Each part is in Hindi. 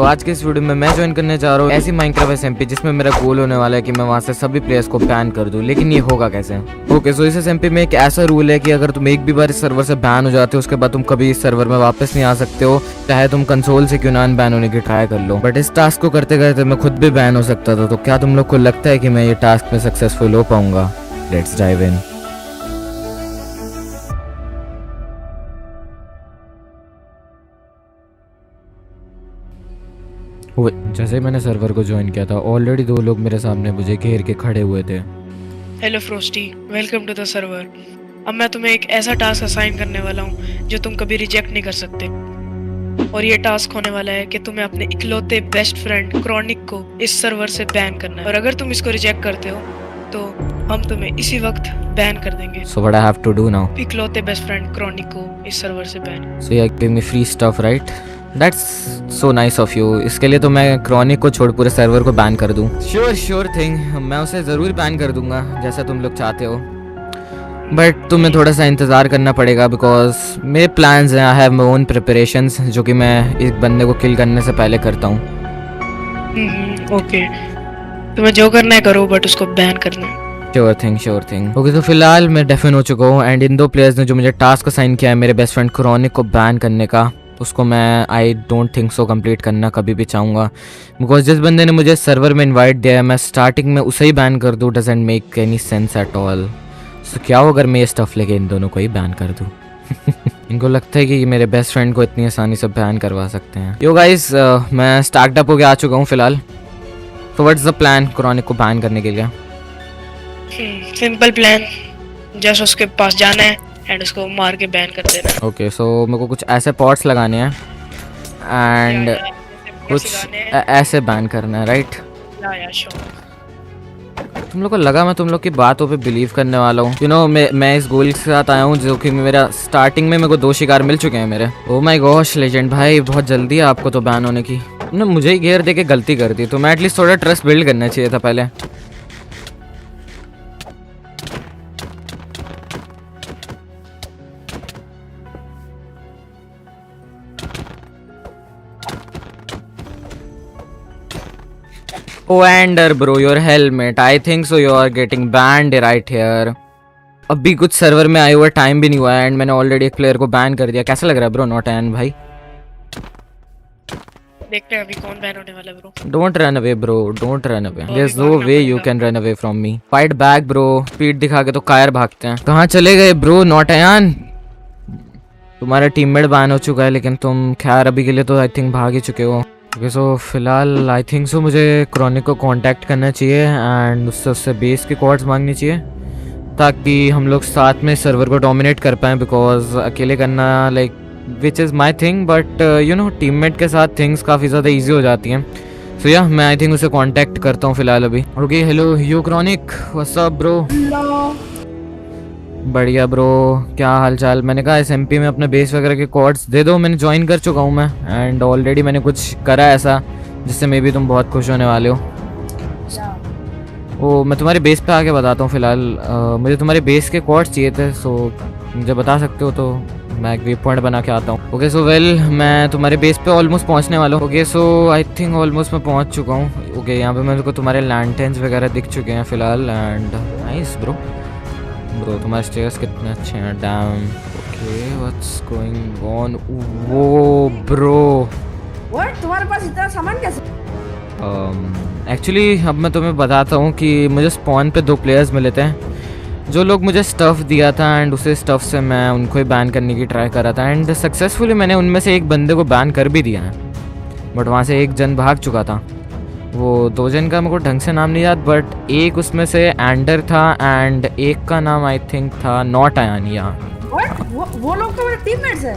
तो आज के इस वीडियो में मैं ज्वाइन करने जा रहा हूँ ऐसी माइनक्राफ्ट एसएमपी जिसमें मेरा गोल होने वाला है कि मैं वहाँ से सभी प्लेयर्स को बैन कर दूँ। लेकिन ये होगा कैसे? ओके, सो इस एसएमपी में एक ऐसा रूल है कि अगर तुम एक भी बार इस सर्वर से बैन हो जाते हो उसके बाद तुम कभी इस सर्वर में वापस नहीं आ सकते हो, चाहे तुम कंसोल से क्यों ना बैन होने की ट्राई कर लो। बट इस टास्क को करते करते मैं खुद भी बैन हो सकता था। तो क्या तुम लोग को लगता है कि मैं ये टास्क में सक्सेसफुल हो पाऊंगा? Let's dive in. जैसे मैंने सर्वर को ज्वाइन किया था ऑलरेडी 2 लोग मेरे सामने मुझे घेर के खड़े हुए थे। Hello Frosty, welcome to the server. अब मैं तुम्हें एक ऐसा टास्क असाइन करने वाला हूँ जो तुम कभी रिजेक्ट नहीं कर सकते। और ये टास्क होने वाला है कि तुम्हें अपने इकलौते बेस्ट फ्रेंड क्रॉनिक को इस सर्वर से बैन करना है। और अगर तुम इसको रिजेक्ट करते हो तो हम तुम्हें इसी वक्त बैन कर देंगे। So what I have to do now? इकलौते बेस्ट फ्रेंड क्रॉनिक को इस सर्वर से ban. So you are giving me free stuff, right? That's so nice of you. इसके लिए तो मैं क्रॉनिक को छोड़ पूरे सर्वर को बैन कर दूं। Sure thing, मैं उसे ज़रूर बैन कर दूंगा जैसा तुम लोग चाहते हो। बट तुम्हें थोड़ा सा इंतज़ार करना पड़ेगा बिकॉज मेरे प्लान्स हैं। I have my own preparations जो कि मैं इस बंदे को किल करने से पहले करता हूँ। ओके, तुम्हें जो करना है करो, बट उसको बैन करना है। Sure thing. ओके, तो फिलहाल मैं डेफिन हो चुका हूँ एंड इन 2 प्लेयर्स ने जो मुझे टास्क असाइन किया है मेरे बेस्ट फ्रेंड क्रॉनिक को बैन करने का, उसको मैं I don't think so complete करना कभी भी चाहूँगा। बिकॉज जिस बंदे ने मुझे सर्वर में इनवाइट दिया है मैं स्टार्टिंग में उसे ही बैन कर दूँ, doesn't make any sense at all. So क्या हो अगर मैं ये स्टफ लेके इन दोनों को ही बैन कर दूँ? इनको लगता है कि मेरे बेस्ट फ्रेंड को इतनी आसानी से बैन करवा सकते हैं। यो गाइस, मैं स्टार्ट अप होके आ चुका हूँ फिलहाल। तो व्हाट्स द प्लान क्रॉनिक को बैन करने के लिए? सिंपल प्लान, जस्ट उसके पास जाना है एंड उसको मार के बैन कर देना। ओके, सो मेरे को कुछ ऐसे पॉट्स लगाने हैं एंड कुछ ऐसे बैन करना है, राइट? तुम लोग को लगा मैं तुम लोग की बातों पे बिलीव करने वाला हूँ? यू नो, मैं इस गोल के साथ आया हूँ जो कि मेरा स्टार्टिंग में मेरे को 2 शिकार मिल चुके हैं मेरे। ओ माय गॉश लेजेंड भाई, बहुत जल्दी है आपको तो बैन होने की। तुमने मुझे ही घेर दे के गलती कर दी, तो मैं एटलीस्ट थोड़ा ट्रस्ट बिल्ड करना चाहिए था पहले। Oh, Ender bro, your helmet. I think so you are getting banned right here. अभी कुछ सर्वर में आए हुए टाइम भी नहीं हुआ है एंड मैंने ऑलरेडी एक प्लेयर को बैन कर दिया। कैसा लग रहा है ब्रो? नॉट एन भाई, देखते हैं अभी कौन बैन होने वाला है bro. Don't run away bro, don't run away. There's no way you can run away from me. Fight back bro. Speed दिखा के तो कायर भागते हैं। कहाँ चले गए ब्रो? नॉट एन, तुम्हारा टीममेट बैन हो चुका है लेकिन तुम खैर अभी के लिए तो आई थिंक भाग ही चुके हो। ओके, सो फिलहाल आई थिंक सो मुझे क्रॉनिक को कांटेक्ट करना चाहिए एंड उससे बेस की कॉर्ड्स मांगनी चाहिए ताकि हम लोग साथ में सर्वर को डोमिनेट कर पाएँ। बिकॉज अकेले करना like which is my thing, but you know teammate के साथ थिंग्स काफ़ी ज़्यादा ईजी हो जाती हैं। सो या मैं आई थिंक उसे कांटेक्ट करता हूँ फिलहाल अभी। Okay, hello you chronic, what's up bro? बढ़िया ब्रो, क्या हाल चाल? मैंने कहा एसएमपी में अपने बेस वगैरह के कोड्स दे दो, मैंने ज्वाइन कर चुका हूँ मैं एंड ऑलरेडी मैंने कुछ करा ऐसा जिससे मे बी तुम बहुत खुश होने वाले हो। ओ, मैं तुम्हारे बेस पे आके बताता हूँ फिलहाल। मुझे तुम्हारे बेस के कोड्स चाहिए थे, सो मुझे बता सकते हो तो मैं एक वे पॉइंट बना के आता हूँ। ओके, सो वेल मैं तुम्हारे बेस पे ऑलमोस्ट पहुँचने वाला हूँ। Okay, so I think almost मैं पहुँच चुका हूँ। ओके, यहाँ पे मेरे को तुम्हारे लैंटर्न्स वगैरह दिख चुके हैं फिलहाल एंड नाइस ब्रो तुम्हारे स्टेयर्स कितने अच्छे हैं, dam. Okay, what's going on? वो ब्रो व्हाट, तुम्हारे पास इतना सामान कैसे? एक्चुअली अब मैं तुम्हें बताता हूँ कि मुझे स्पॉन पे 2 प्लेयर्स मिले थे जो लोग मुझे स्टफ़ दिया था एंड उसे स्टफ़ से मैं उनको ही बैन करने की ट्राई कर रहा था एंड सक्सेसफुली मैंने उनमें से एक बंदे को बैन कर भी दिया है। बट वहाँ से एक जन भाग चुका था। वो 2 जन का मेरे को ढंग से नाम नहीं याद, बट एक उसमें से एंडर था एंड एक का नाम आई थिंक था नॉट आयानिया। वो लोग तो मेरे टीममेट्स हैं।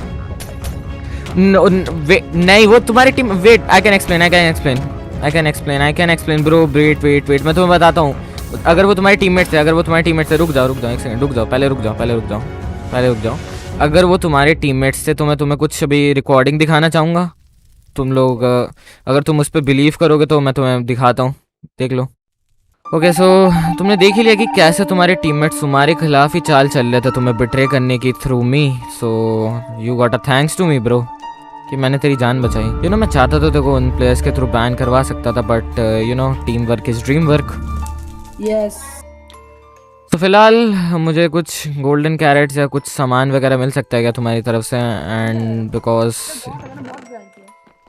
नहीं, वो तुम्हारी team. Wait, I can explain bro. Wait मैं तुम्हें बताता हूँ। अगर वो तुम्हारे टीममेट थे, रुक जाओ एक सेकंड, पहले रुक जाओ। अगर वो तुम्हारे टीममेट्स थे तो मैं तुम्हें कुछ अभी रिकॉर्डिंग दिखाना चाहूँगा। तुम लोग अगर तुम उस पर बिलीव करोगे तो मैं तुम्हें दिखाता हूँ, देख लो। ओके, सो तुमने देख ही लिया कि कैसे तुम्हारे टीममेट्स तुम्हारे खिलाफ ही चाल चल रहे थे तुम्हें बिट्रे करने की through me. So you got a thanks to me bro. कि मैंने तेरी जान बचाई। मैं चाहता तो देखो उन प्लेयर्स के थ्रू बैन करवा सकता था, but team work is dream work. Yes. तो फिलहाल मुझे कुछ गोल्डन कैरेट्स या कुछ सामान वगैरह मिल सकता है क्या तुम्हारी तरफ से? एंड बिकॉज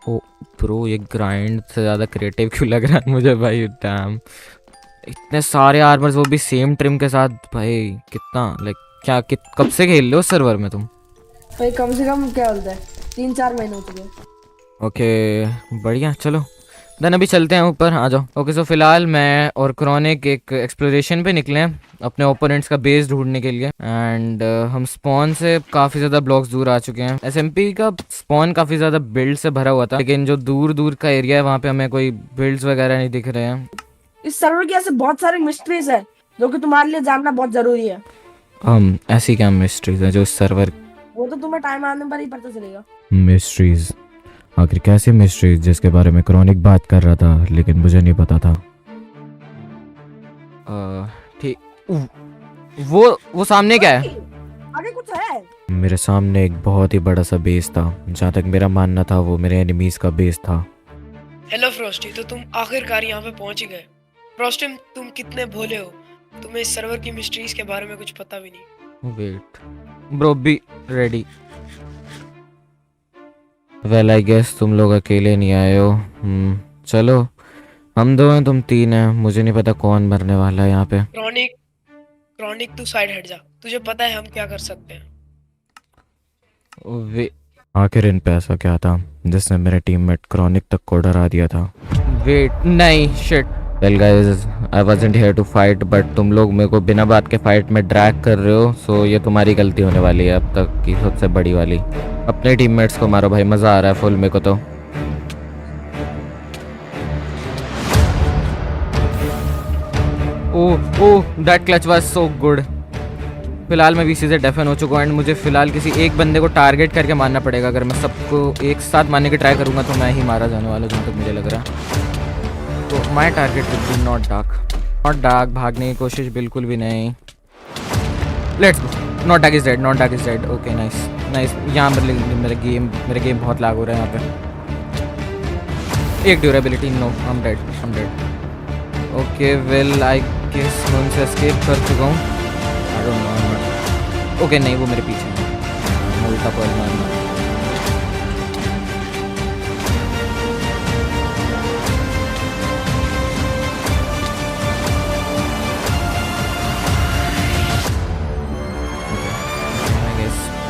ओ ब्रो, ये ग्राइंड से ज़्यादा क्रिएटिव क्यों लग रहा है मुझे भाई? डैम, इतने सारे आर्मर्स, वो भी सेम ट्रिम के साथ भाई। कितना लाइक क्या कब से खेल रहे हो सर्वर में तुम? भाई कम से कम क्या बोलते हैं, 3-4 महीने हो चुके। ओके बढ़िया, चलो देन अभी चलते हैं ऊपर, आ जाओ। ओके सो फिलहाल मैं और क्रॉनिक एक एक्सप्लोरेशन पे निकले हैं अपने ओपोनेंट्स का बेस ढूंढने के लिए। एंड हम स्पॉन से काफ़ी ज़्यादा ब्लॉक्स दूर आ चुके हैं। एसएमपी का स्पॉन काफ़ी ज़्यादा बिल्ड से भरा हुआ था, लेकिन जो दूर दूर का एरिया है वहाँ पे हमें कोई बिल्ड्स वगैरह नहीं दिख रहे हैं। इस सर्वर की ऐसे बहुत सारे मिस्ट्रीज है जो कि तुम्हारे लिए जानना बहुत जरूरी है। ऐसी क्या मिस्ट्रीज है जो इस सर्वर? वो तो तुम्हें टाइम आने पर ही पता चलेगा। मिस्ट्रीज? आखिर कैसी मिस्ट्रीज जिसके बारे में क्रॉनिक बात कर रहा था लेकिन मुझे नहीं पता था? ठीक, वो सामने क्या है? आगे कुछ है? मेरे सामने एक बहुत ही बड़ा सा बेस था। जहाँ तक मेरा मानना था वो मेरे एनिमीज का बेस था। हेलो फ्रॉस्टी, तो तुम आखिरकार यहाँ पे पहुंच ही गए। फ्रॉस्टी, तुम कितने भोले हो, तुम्हें इस सर्वर की मिस्ट्रीज के बारे में कुछ पता भी नहीं। Wait bro, be ready. Well I guess तुम लोग अकेले नहीं आए हो। चलो, हम 2 हैं तुम 3 हैं, मुझे नहीं पता कौन मरने वाला है यहाँ पे। क्रॉनिक तू साइड हट जा, तुझे पता है हम क्या कर सकते हैं। वे आखिर इन पे ऐसा क्या था जिसने मेरे टीममेट क्रॉनिक तक को डरा दिया था? वेट, नहीं, shit. Well guys, I wasn't here to fight, but तुम लोग मेरे को बिना बात के फाइट में ड्रैग कर रहे हो, सो ये तुम्हारी गलती होने वाली है अब तक की सबसे बड़ी वाली। अपने टीममेट्स को मारो भाई, मज़ा आ रहा है फुल मेरे को तो। Oh that clutch was so good. फिलहाल मैं वीसी से डेफन हो चुका हूँ एंड मुझे फिलहाल किसी एक बंदे को टारगेट करके मारना पड़ेगा। अगर मैं सबको एक साथ मारने की ट्राई करूँगा तो मैं ही मारा जाने वाला हूँ जहाँ तक मुझे लग रहा है। तो my target will be not dark. भागने की कोशिश बिल्कुल भी नहीं। Let's go. Not dark is dead. Okay nice. यहाँ मेरा गेम बहुत लैग हो रहा है यहाँ पे। एक durability, no, I'm dead। Okay well I guess मैं उनसे एस्केप कर चुका हूँ। I don't know. ओके नहीं, वो मेरे पीछे है। मैं उल्टा पॉइंट मारना।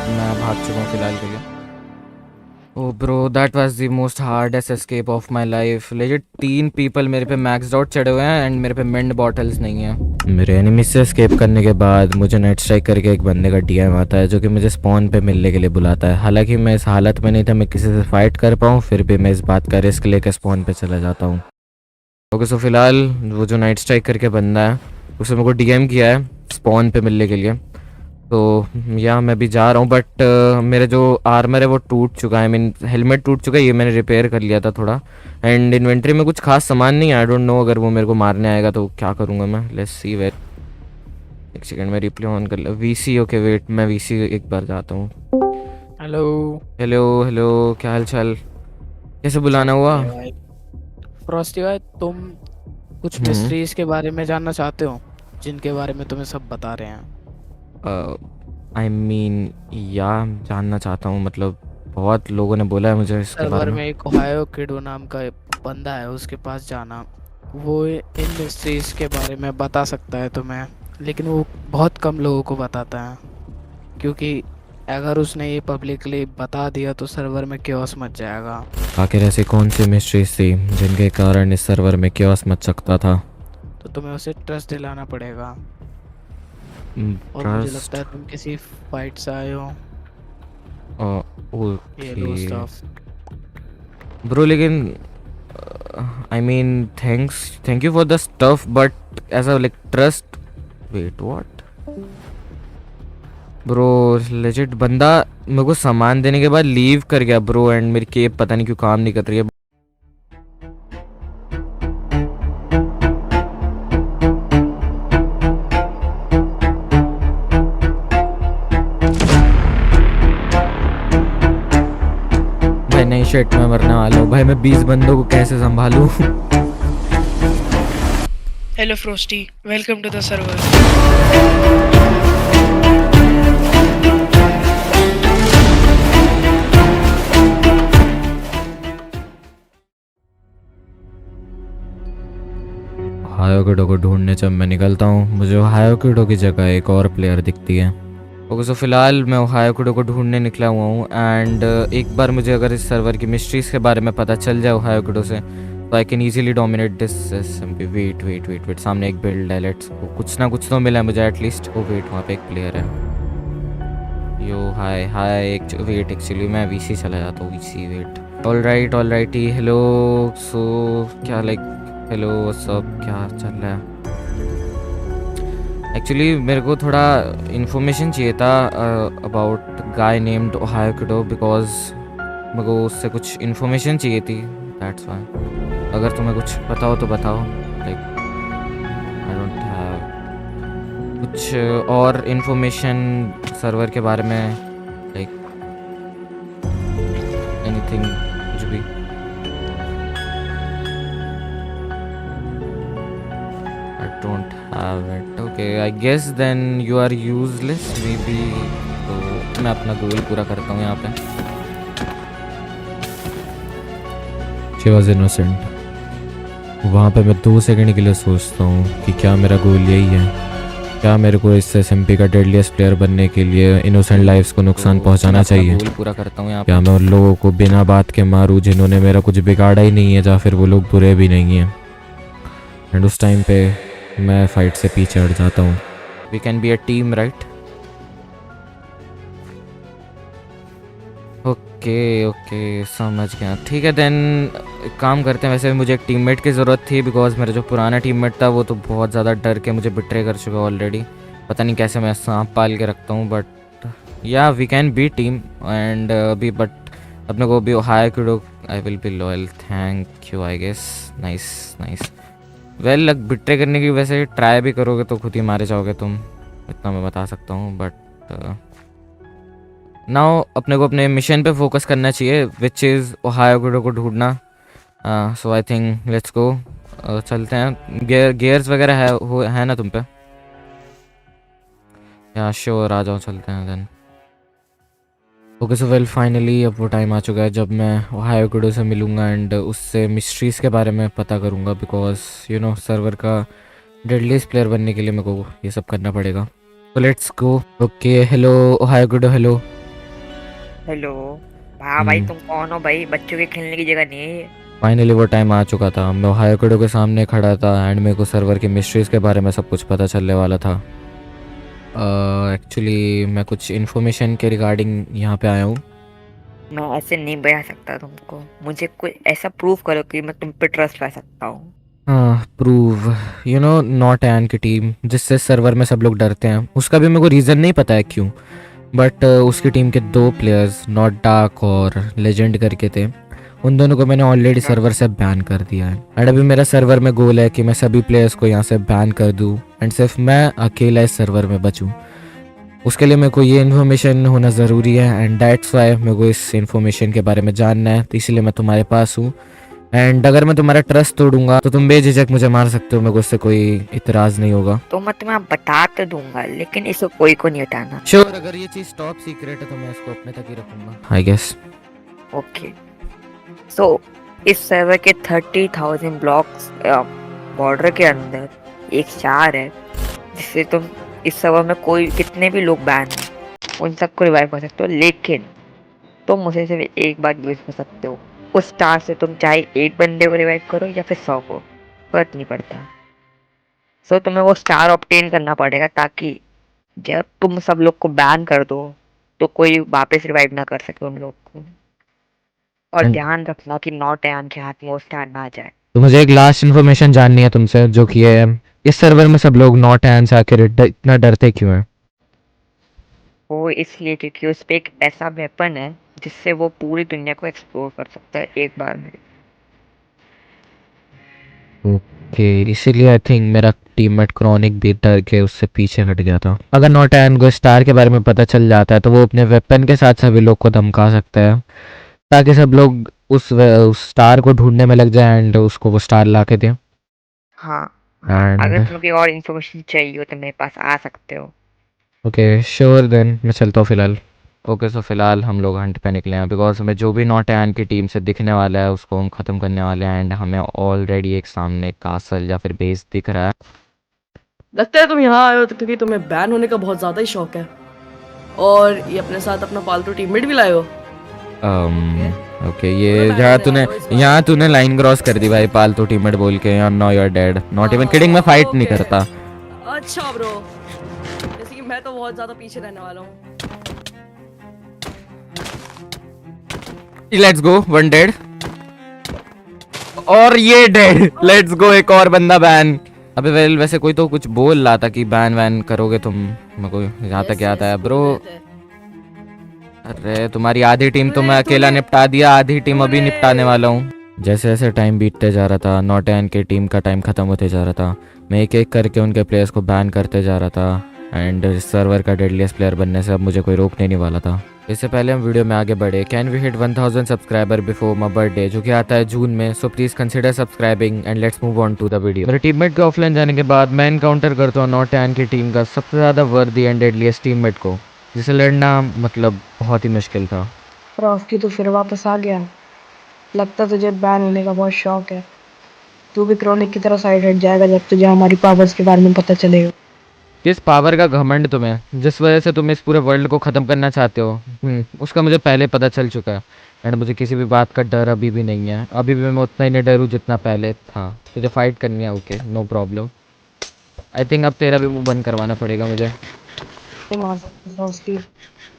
मैं भाग चुका हूँ फिलहाल के लिए। Oh bro, that was the most hardest escape of my life. Legit 3 people मेरे पे मैक्स आउट चढ़े हुए हैं एंड मेरे पे मिंट बॉटल्स नहीं हैं। मेरे एनिमी से एस्केप करने के बाद मुझे नेट स्ट्राइक करके एक बंदे का डीएम आता है जो कि मुझे स्पॉन पे मिलने के लिए बुलाता है। हालांकि मैं इस हालत में नहीं था मैं किसी से फाइट कर पाऊँ, फिर भी मैं इस बात का रिस्क लेकर स्पॉन पे चला जाता हूँ। ओके सो फिलहाल वो जो नाइट स्ट्राइक करके बंदा है उसने मेरे को डीएम किया है स्पॉन पे मिलने के लिए। तो यहाँ मैं भी जा रहा हूँ, बट मेरे जो आर्मर है वो टूट चुका है। मीन हेलमेट टूट चुका है, ये मैंने रिपेयर कर लिया था थोड़ा। एंड इन्वेंट्री में कुछ खास सामान नहीं है। आई डोंट नो अगर वो मेरे को मारने आएगा तो क्या करूँगा मैं। Let's see. वेट एक सेकंड, मैं रिप्ले ऑन कर लिया। वीसी, ओके वेट, मैं वीसी एक बार जाता हूँ। हेलो, क्या हाल चाल? कैसे बुलाना हुआ? फ्रॉस्टी भाई, तुम कुछ मिस्ट्रीज के बारे में जानना चाहते हो जिनके बारे में तुम्हें सब बता रहे हैं? आई मीन या जानना चाहता हूँ, मतलब बहुत लोगों ने बोला है मुझे इसके बारे में। एक ओहायो किडो नाम का बंदा है, उसके पास जाना, वो इन मिस्ट्रीज के बारे में बता सकता है तुम्हें, लेकिन वो बहुत कम लोगों को बताता है क्योंकि अगर उसने ये पब्लिकली बता दिया तो सर्वर में क्योस मच जाएगा। आखिर ऐसी कौन सी मिस्ट्रीज थी जिनके कारण इस सर्वर में क्योस मच सकता था? तो तुम्हें उसे ट्रस्ट दिलाना पड़ेगा। और मुझे लगता है तुम किसी फाइट से आए हो। ब्रो लेकिन I mean thank you for the stuff, but ऐसा like trust. Wait what bro, legit बंदा मेरे को सामान देने के बाद लीव कर गया ब्रो, एंड मेरी केप पता नहीं क्यों काम नहीं कर रही है। शिट मैं मरने वाला हूँ भाई, मैं 20 बंदों को कैसे संभालूं? Hello Frosty, welcome to the server. हायोकिडो को ढूंढने जब मैं निकलता हूँ, मुझे हायोकिडो की जगह एक और प्लेयर दिखती है। ओके सो फिलहाल मैं हायोकिडो को ढूंढने निकला हुआ हूँ एंड एक बार मुझे अगर इस सर्वर की मिस्ट्रीज के बारे में पता चल जाए हायोकिडो से, तो I can easily dominate this SMP. Wait wait wait wait, सामने एक बिल्ड है, लेट्स गो। कुछ ना कुछ तो मिला है मुझे एटलीस्ट। ओ वेट, वहाँ पे एक प्लेयर है। यो हाय हाय, एक वेट, एक्चुअली मैं वीसी चला जाता हूँ, वीसी। वेट, ऑल राइट ही, हेलो। सो क्या लाइक हेलो सब क्या चल रहा है? एक्चुअली मेरे को थोड़ा इन्फॉर्मेशन चाहिए था अबाउट गाय नेम्ड हायोकिडो, बिकॉज मेरे को उससे कुछ इन्फॉर्मेशन चाहिए थी, दैट्स वाई। अगर तुम्हें कुछ पता हो तो बताओ। लाइक आई डोंट हैव कुछ और इन्फॉर्मेशन सर्वर के बारे में, लाइक एनीथिंग, कुछ भी। Don't have it. Okay, I guess then you are useless. Maybe तो मैं अपना गोल पूरा करता हूँ यहाँ पे। She was innocent. वहाँ पे मैं 2 सेकंड के लिए सोचता हूँ कि क्या मेरा गोल यही है? क्या मेरे को इस एसएमपी का डेडलीस्ट प्लेयर बनने के लिए इनोसेंट लाइव्स को नुकसान पहुँचाना चाहिए? गोल पूरा करता हूँ यहाँ पे। क्या मैं उन लोगों को बिना बात के मारूँ जिन्होंने मेरा कुछ बिगाड़ा ही नहीं है, या फिर वो लोग बुरे भी नहीं हैं? एंड उस टाइम पे मैं फाइट से पीछे हट जाता हूँ। We can be a team, right? Okay समझ गया। ठीक है देन, एक काम करते हैं। वैसे मुझे एक टीममेट की ज़रूरत थी, बिकॉज मेरा जो पुराना टीममेट था वो तो बहुत ज़्यादा डर के मुझे बिट्रे कर चुका ऑलरेडी। पता नहीं कैसे मैं सांप पाल के रखता हूँ, but yeah we can be team and अभी बट अपने को भी हायोकिडो, I will be loyal, thank you I guess. Nice well, betray करने की वैसे ट्राई भी करोगे तो खुद ही मारे जाओगे तुम, इतना मैं बता सकता हूँ। बट नाउ अपने को अपने मिशन पे फोकस करना चाहिए, विच इज़ हायोकिडो को ढूंढना। सो आई थिंक लेट्स गो, चलते हैं। गियर्स वगैरह है ना तुम पे? या श्योर, आ जाओ, चलते हैं then. Okay so well finally अब वो टाइम आ चुका है जब मैं हायोकिडो से मिलूँगा एंड उससे मिस्ट्रीज़ के बारे में पता करूँगा, बिकॉज यू नो सर्वर का डेडलीस्ट प्लेयर बनने के लिए मेरे को ये सब करना पड़ेगा। तो लेट्स गो। ओके हेलो हायोकिडो, हेलो। हाँ भाई, तुम कौन हो भाई? बच्चों के खेलने की जगह नहीं है ये। फाइनली वो टाइम आ चुका था, मैं हायोकिडो के सामने खड़ा था एंड मेरे को सर्वर की मिस्ट्रीज़ के बारे में सब कुछ पता चलने वाला था। एक्चुअली मैं कुछ इन्फॉर्मेशन के रिगार्डिंग यहाँ पे आया हूँ। मैं ऐसे नहीं बता सकता तुमको, मुझे कोई ऐसा प्रूफ करो कि मैं तुम पे ट्रस्ट कर सकता हूँ। हाँ prove, you know not an की टीम जिससे सर्वर में सब लोग डरते हैं, उसका भी मेरे को रीज़न नहीं पता है क्यों, बट उसकी टीम के 2 प्लेयर्स नॉट डार्क और लेजेंड करके थे, उन दोनों को मैंने ऑलरेडी सर्वर से बैन कर दिया है। एंड अभी मेरा सर्वर में गोल है कि मैं सभी प्लेयर्स को यहाँ से बैन कर दूँ एंड सिर्फ मैं अकेला इस सर्वर में बचूँ। उसके लिए मेरे को ये इन्फॉर्मेशन होना ज़रूरी है एंड दैट्स वाई मेरे को इस इन्फॉर्मेशन के बारे में जानना है, तो इसीलिए मैं तुम्हारे पास हूँ। एंड अगर मैं तुम्हारा ट्रस्ट तोड़ूंगा तो तुम बेझिझक मुझे मार सकते हो, मेरे को उससे कोई इतराज़ नहीं होगा। तो मैं तुम्हें बता तो दूंगा, लेकिन इसको कोई को नहीं बताना। श्योर, अगर ये चीज़ टॉप सीक्रेट है तो मैं इसको अपने तक ही रखूंगा, आई गेस। ओके सो इस सर्वर के 30,000 ब्लॉक्स बॉर्डर के अंदर एक शहर है जिससे तुम इस सर्वर में कोई कितने भी लोग बैन हैं उन सबको रिवाइव कर सकते हो, लेकिन तुम मुझे सिर्फ एक बार यूज कर सकते हो। उस स्टार से तुम चाहे 1 बंदे को रिवाइव करो या फिर 100 को, फर्क नहीं पड़ता। सो तुम्हें वो स्टार ऑब्टेन करना पड़ेगा ताकि जब तुम सब लोग को बैन कर दो तो कोई वापस रिवाइव ना कर सके उन लोग को। और ध्यान रखना कि नॉट एन के हाथ में वो स्टार ना जाए। तो मुझे एक लास्ट इन्फॉर्मेशन जाननी है तुमसे, जो कि है इस सर्वर में सब लोग नॉट एन से आकर इतना डरते क्यों हैं? वो इसलिए क्योंकि उस पे एक ऐसा वेपन है जिससे वो पूरी दुनिया को एक्सप्लोर कर सकता है एक बार में। ओके, इसीलिए आई थिंक मेरा टीममेट क्रॉनिक भी डर के उससे पीछे हट गया था। अगर नॉट एन को स्टार के बारे में पता चल जाता है तो वो अपने वेपन के साथ सभी लोग को धमका सकता है ताकि सब लोग उस स्टार को ढूंढने में लग जाए एंड उसको वो स्टार ला के दे। हाँ अगर एंड तुम्हें कोई और इन्फॉर्मेशन चाहिए हो तो मेरे पास आ सकते हो। ओके श्योर देन मैं चलता हूँ फिलहाल। ओके सो फिलहाल हम लोग हंट पे निकले हैं बिकॉज हमें जो भी नॉट एन की टीम से दिखने वाला है उसको हम ख़त्म करने वाले हैं एंड हमें ऑलरेडी एक सामने कासल या फिर बेस दिख रहा है। लगता है तुम यहाँ आए हो तो क्योंकि तुम्हें बैन होने का बहुत ज्यादा ही शौक है, और ये अपने साथ अपना पालतू टीममेट भी लाए हो। ओके ये यहाँ तूने लाइन क्रॉस कर दी भाई पालतू टीममेट बोल के। No you are dead, not even kidding, मैं फाइट नहीं Okay. करता। अच्छा ब्रो, जैसे कि मैं तो बहुत ज्यादा पीछे रहने वाला हूँ। लेट्स गो, वन डेड और ये डेड। लेट्स गो, एक और बंदा बैन। अबे वेल वैसे कोई तो कुछ बोल रहा था कि बैन वैन करोगे तुम, मेरे को यहाँ तक याद आया ब्रो। अरे तुम्हारी आधी टीम तो मैं अकेला निपटा दिया, आधी टीम अभी निपटाने वाला हूँ। जैसे जैसे टाइम बीतते जा रहा था नॉट एन की टीम का टाइम खत्म होते जा रहा था, मैं एक एक करके उनके प्लेयर्स को बैन करते जा रहा था एंड सर्वर का डेडलीस्ट प्लेयर बनने से अब मुझे कोई रोकने नहीं वाला था। इससे पहले हम वीडियो में आगे बढ़े, can we hit 1000 subscriber before my birthday जो कि आता है जून में, so please consider subscribing and let's move on to the video. मेरे टीममेट के ऑफलाइन जाने के बाद मैं एनकाउंटर करता हूँ नॉट एन की टीम का सबसे ज़्यादा वर्दी एंड डेडलीस्ट टीममेट को, जिसे लड़ना मतलब बहुत ही मुश्किल था। रॉकी तो फिर वापस आ गया। लगता तुझे बैन होने का बहुत शौक है। तू भी क्रॉनिक की तरह साइड हट जाएगा जब तुझे हमारी पावर्स के बारे में पता चलेगा। किस पावर का घमंड तुम्हें, जिस वजह से तुम इस पूरे वर्ल्ड को ख़त्म करना चाहते हो, उसका मुझे पहले पता चल चुका है एंड मुझे किसी भी बात का डर अभी भी नहीं है। अभी भी मैं उतना ही निडर हूँ जितना पहले था। तुझे फाइट करनी है, okay no problem. I think अब तेरा भी मुंह बंद करवाना पड़ेगा मुझे।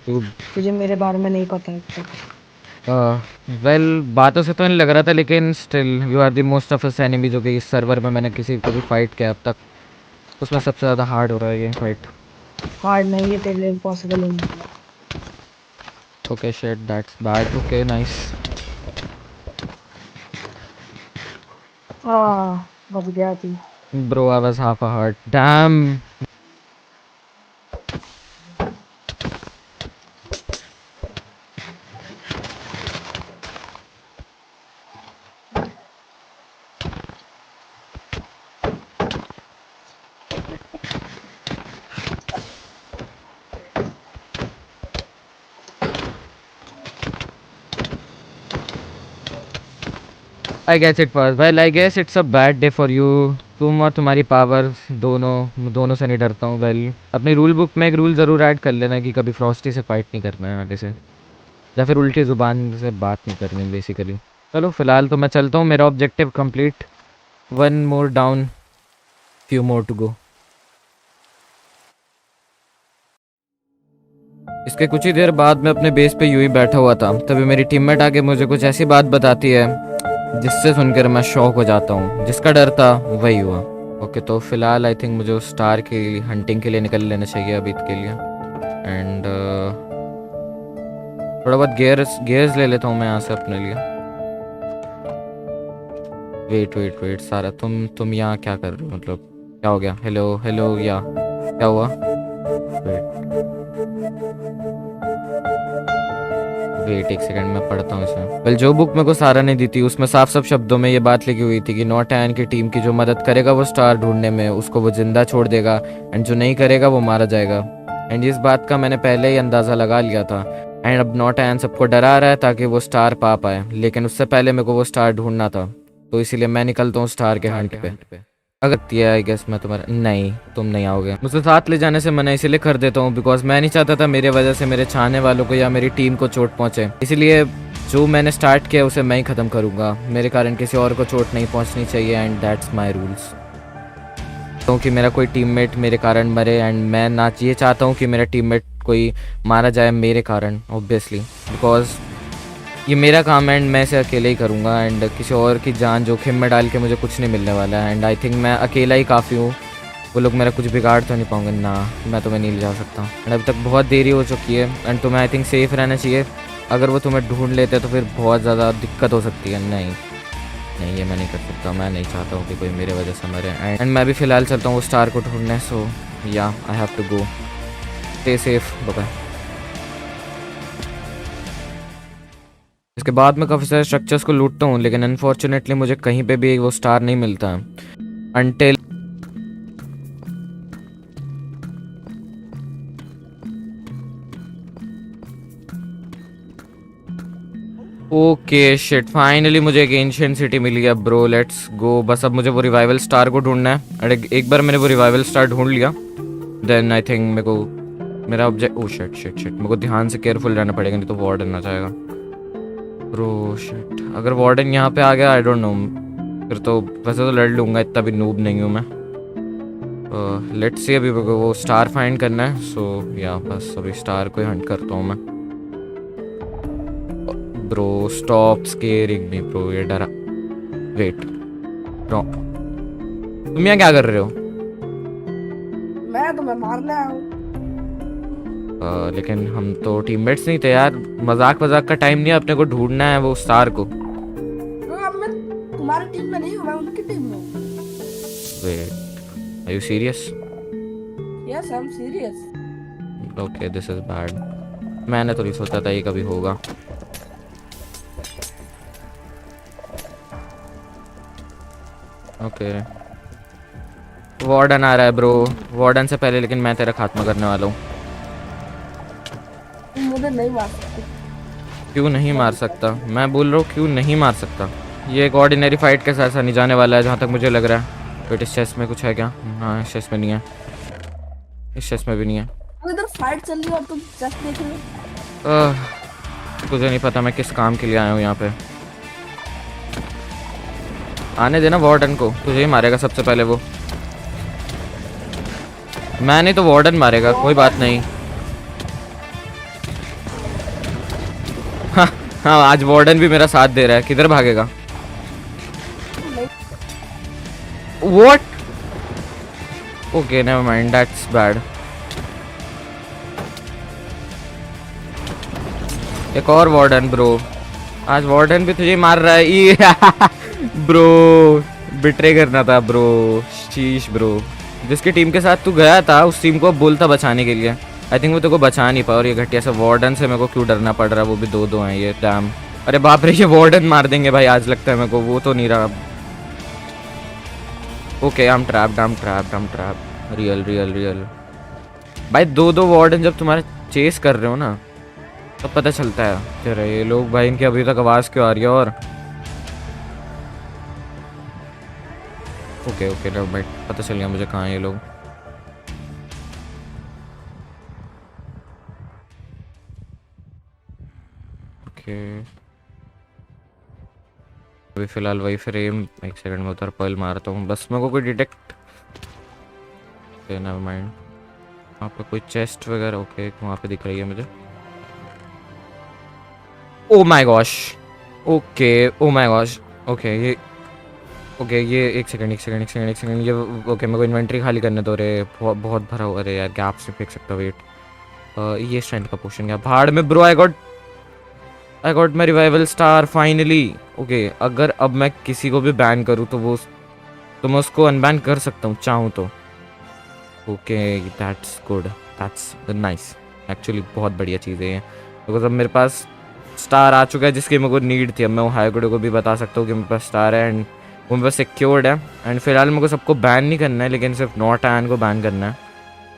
तू तुझे मेरे बारे में नहीं पता है। वेल बातों से तो नहीं लग रहा था, लेकिन still you are the most of us enemy जो कि इस सर्वर में मैंने किसी को भी फाइट किया अब तक, उसमें सबसे ज़्यादा हार्ड हो रहा है ये फाइट। हार्ड नहीं है तेरे लिए, इम्पॉसिबल है। Okay shit that's bad. Okay nice. बच गया थी। Bro, I was half a heart. Damn. I guess it was. Well, I guess it's a bad day for you. तुम और तुम्हारी पावर दोनों से नहीं डरता हूँ। वेल अपनी रूल बुक में एक रूल ज़रूर ऐड कर लेना कि कभी फ्रॉस्टी से फाइट नहीं करना है आगे से, या फिर उल्टी ज़ुबान से बात नहीं करनी बेसिकली। चलो फिलहाल तो मैं चलता हूँ, मेरा objective complete, one more down, few more to go. इसके कुछ ही देर बाद मैं अपने बेस पे यूं ही बैठा हुआ था, तभी मेरी टीममेट आके मुझे कुछ ऐसी बात बताती है जिससे सुनकर मैं शॉक हो जाता हूँ। जिसका डर था वही हुआ। ओके तो फिलहाल आई थिंक मुझे उस स्टार की हंटिंग के लिए निकल लेना चाहिए अभी के लिए एंड थोड़ा बहुत गेयर्स ले लेता हूँ मैं यहाँ से अपने लिए। वेट सारा तुम यहाँ क्या कर रहे हो, मतलब क्या हो गया? हेलो या क्या हुआ? वेट एक सेकंड में पढ़ता हूँ इसे। वेल जो बुक मेरे को सारा ने दी थी उसमें साफ साफ शब्दों में ये बात लिखी हुई थी कि नॉट एन की टीम की जो मदद करेगा वो स्टार ढूंढने में उसको वो जिंदा छोड़ देगा एंड जो नहीं करेगा वो मारा जाएगा। एंड इस बात का मैंने पहले ही अंदाज़ा लगा लिया था एंड अब नॉट एन सबको डरा रहा है ताकि वो स्टार पा पाए, लेकिन उससे पहले मेरे को वो स्टार ढूंढना था, तो इसीलिए मैं निकलता हूँ स्टार के हंट पे। अगर आई गेस मैं तुम्हारा नहीं, तुम नहीं आओगे। मुझे साथ ले जाने से मना इसलिए कर देता हूँ बिकॉज मैं नहीं चाहता था मेरे वजह से मेरे चाहने वालों को या मेरी टीम को चोट पहुँचे, इसलिए जो मैंने स्टार्ट किया उसे मैं ही ख़त्म करूँगा। मेरे कारण किसी और को चोट नहीं पहुँचनी चाहिए एंड दैट्स माई रूल्स। क्योंकि मेरा कोई टीममेट मेरे कारण मरे एंड मैं ना ये चाहता हूँ कि मेरा टीममेट कोई मारा जाए मेरे कारण, ऑब्वियसली बिकॉज ये मेरा काम है एंड मैं इसे अकेले ही करूँगा एंड किसी और की जान जोखिम में डाल के मुझे कुछ नहीं मिलने वाला है एंड आई थिंक मैं अकेला ही काफ़ी हूँ। वो लोग मेरा कुछ बिगाड़ तो नहीं पाऊंगे ना, मैं तुम्हें नहीं ले जा सकता एंड अभी तक बहुत देरी हो चुकी है एंड तुम्हें आई थिंक सेफ रहना चाहिए। अगर वो तुम्हें ढूंढ लेते तो फिर बहुत ज़्यादा दिक्कत हो सकती है। नहीं ये मैं नहीं कर सकता, मैं नहीं चाहता हूँ कि कोई मेरे वजह से मरे एंड मैं भी फ़िलहाल चलता हूँ वो स्टार को ढूंढने। So yeah I have to go, stay safe, bye. उसके बाद मैं काफ़ी सारे स्ट्रक्चर्स को लूटता हूँ, लेकिन अनफॉर्चुनेटली मुझे कहीं पे भी वो स्टार नहीं मिलता अनटिल ओके शिट, फाइनली मुझे एक एंशिएंट सिटी मिली है ब्रो, लेट्स गो। बस अब मुझे वो रिवाइवल स्टार को ढूंढना है। अरे एक बार मैंने वो रिवाइवल स्टार ढूंढ लिया, देन आई थिंक मेरे को मेरा object, oh shit shit shit, मेरे को ध्यान से केयरफुल रहना पड़ेगा, नहीं तो वार्डन आ जाएगा ब्रो। शिट, अगर वार्डन यहाँ पे आ गया आई डोंट नो, फिर तो वैसे तो लड़ लूँगा, इतना भी नूब नहीं हूँ मैं। लेट्स सी, अभी मेरे को वो स्टार फाइंड करना है, सो या बस अभी स्टार को ही हंट करता हूँ मैं। Bro stop squaring me bro, ये डरा। वेट ब्रो, तुम यहाँ क्या कर रहे हो? मैं तुम्हें मारने आया हूँ। लेकिन हम तो टीममेट्स नहीं थे यार, मजाक का टाइम नहीं है, अपने को ढूंढना है वो स्टार को। अब मैं तुम्हारी टीम में नहीं हूँ, मैं उनकी टीम में हूँ। Wait, are you serious? Yes I am serious. Okay this is bad, मैंने तो नहीं सोचा था ये कभी होगा। ओके वार्डन आ रहा है ब्रो, वार्डन से पहले लेकिन मैं तेरा खात्मा करने वाला हूँ। तुम मुझे नहीं मार सकते। क्यों नहीं मार सकता? मैं बोल रहा हूँ क्यों नहीं मार सकता। ये एक ऑर्डिनरी फाइट के साथ नहीं जाने वाला है जहाँ तक मुझे लग रहा है। वेट, इस चेस्ट में कुछ है क्या? हाँ इस चेस्ट में नहीं है, इस चेस्ट में भी नहीं है। इधर फाइट चल रही है और तुम जस्ट देख रहे हो। तुझे नहीं पता मैं किस काम के लिए आया हूँ यहाँ पे। आने देना वार्डन को, तुझे ही मारेगा सबसे पहले वो, मैं नहीं तो वार्डन मारेगा, कोई बात नहीं। हाँ हाँ, आज वार्डन भी मेरा साथ दे रहा है। किधर भागेगा? What? Okay, never mind. That's bad. एक और वार्डन ब्रो, आज वार्डन भी तुझे मार रहा है। ब्रो बिट्रे करना था ब्रो, शीश ब्रो। जिसकी टीम के साथ तू गया था उस टीम को बोलता बचाने के लिए, आई थिंक वो तेरे को बचा नहीं पाया। और ये घटिया सा वार्डन से मेरे को क्यों डरना पड़ रहा है, वो भी दो हैं ये डैम। अरे बाप रे, ये वार्डन मार देंगे भाई आज लगता है मेरे को, वो तो नहीं रहा। Okay I am trapped, real भाई। दो वार्डन जब तुम्हारे चेस कर रहे हो ना तब पता चलता है। तेरा ये लोग भाई, इनकी अभी तक आवाज़ क्यों आ रही है? और ओके भाई पता चल गया मुझे कहाँ हैं ये लोग। ओके अभी फिलहाल वही फ्रेम, एक सेकंड में उधर पर्ल मारता हूँ बस, मेरे को कोई डिटेक्ट। ओके नेवर माइंड, वहाँ पे कोई चेस्ट वगैरह ओके वहाँ पे दिख रही है मुझे। Oh my gosh, oh my gosh. Okay ये एक सेकंड ये ओके मेरे को इन्वेंटरी खाली करने दो रे, बहुत भरा हुआ। अरे यार गैप से फेंक सकता। वेट, ये स्ट्रेंथ का पोशन गया भाड़ में bro. I got my revival star finally. Okay अगर अब मैं किसी को भी बैन करूँ तो मैं उसको अनबैन कर सकता हूँ चाहूँ तो। Okay that's good, that's nice actually, बहुत बढ़िया चीज़ है ये। बिकॉज अब मेरे पास स्टार आ चुका है जिसकी मेरे को नीड थी। अब मैं वो हाईगुड को भी बता सकता हूँ कि मेरे पास स्टार है एंड वो मेरे पास सिक्योर्ड है। एंड फिलहाल मेरे को सबको बैन नहीं करना है, लेकिन सिर्फ नॉट आयन को बैन करना है,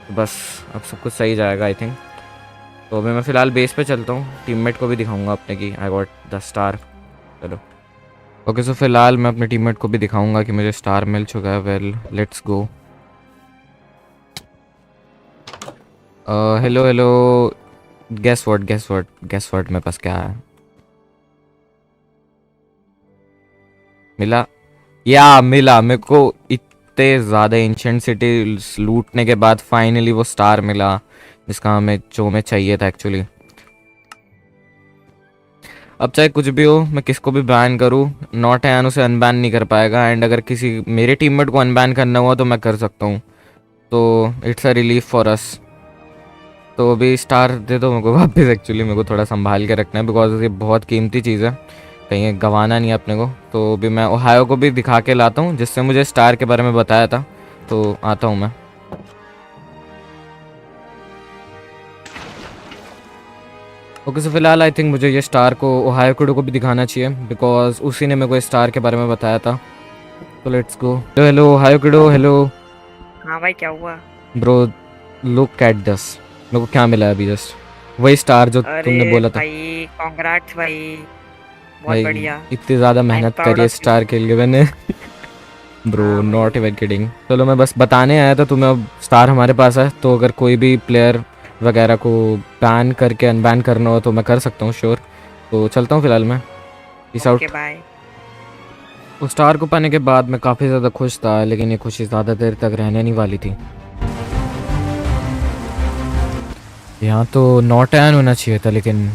तो बस अब सब कुछ सही जाएगा आई थिंक। तो अभी मैं फ़िलहाल बेस पे चलता हूँ, टीममेट को भी दिखाऊंगा अपने की आई गॉट द स्टार। चलो ओके, सो फिलहाल मैं अपने टीममेट को भी दिखाऊंगा कि मुझे स्टार मिल चुका है। Well let's go. Hello guess what मेरे पास क्या है? मिला मेरे को। इतने ज़्यादा एंशिएंट सिटी लूटने के बाद फाइनली वो स्टार मिला जिसका हमें चाहिए था एक्चुअली। अब चाहे कुछ भी हो, मैं किसको भी बैन करूँ, नॉट एन उसे अनबैन नहीं कर पाएगा। एंड अगर किसी मेरे टीममेट को अनबैन करना हुआ तो मैं कर सकता हूँ, तो it's a relief for us. तो अभी स्टार दे दो मेरे को वापस। एक्चुअली मेरे को थोड़ा संभाल के रखना है बिकॉज ये बहुत कीमती चीज़ है, कहीं गंवाना नहीं है अपने को। तो अभी मैं ओहायो को भी दिखा के लाता हूँ जिससे मुझे स्टार के बारे में बताया था, तो आता हूँ मैं। ओके सो फिलहाल आई थिंक मुझे ये स्टार को ओहायो किडो को भी दिखाना चाहिए बिकॉज उसी ने मेरे को स्टार के बारे में बताया था। तो लेट्स गो। हेलो ओहायो किडो, हेलो हाँ भाई, क्या हुआ? Bro, look at this. मेरे को क्या मिला है अभी जस्ट, वही स्टार जो तुमने बोला था। भाई कांग्रेट्स भाई, बहुत भाई बढ़िया। इतनी ज़्यादा मेहनत proud करी है of you. स्टार के लिए मैंने। Bro not even kidding. चलो मैं बस बताने आया था तुम्हें, अब स्टार हमारे पास है तो अगर कोई भी प्लेयर वगैरह को बैन करके अनबैन करना हो तो मैं कर सकता हूँ, श्योर। तो चलता हूँ फिलहाल मैं, पीस आउट। Okay bye. उस स्टार को पाने के बाद मैं काफ़ी ज़्यादा खुश था, लेकिन ये खुशी ज़्यादा देर तक रहने नहीं वाली थी। यहाँ तो नॉट एन होना चाहिए था, लेकिन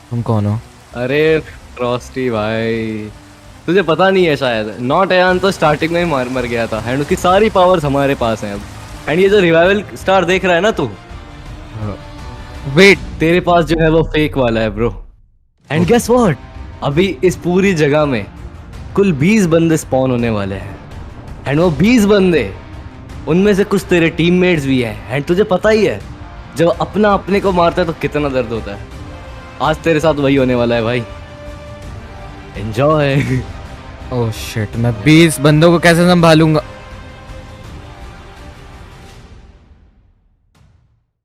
तुम कौन हो? अरे फ्रॉस्टी भाई, तुझे पता नहीं है शायद, नॉट एन तो स्टार्टिंग में ही मर गया था एंड उसकी सारी पावर्स हमारे पास हैं अब। एंड ये जो रिवाइवल स्टार देख रहा है ना तू, वेट, तेरे पास जो है वो फेक वाला है ब्रो। एंड गेस व्हाट, अभी इस पूरी जगह में कुल 20 बंदे स्पॉन होने वाले हैं। एंड वो 20 बंदे, उनमें से कुछ तेरे टीममेट्स भी हैं। एंड तुझे पता ही है जब अपना अपने को मारता है तो कितना दर्द होता है। आज तेरे साथ वही होने वाला है भाई, एंजॉय। ओह शिट, मैं 20 बंदों को कैसे संभालूंगा?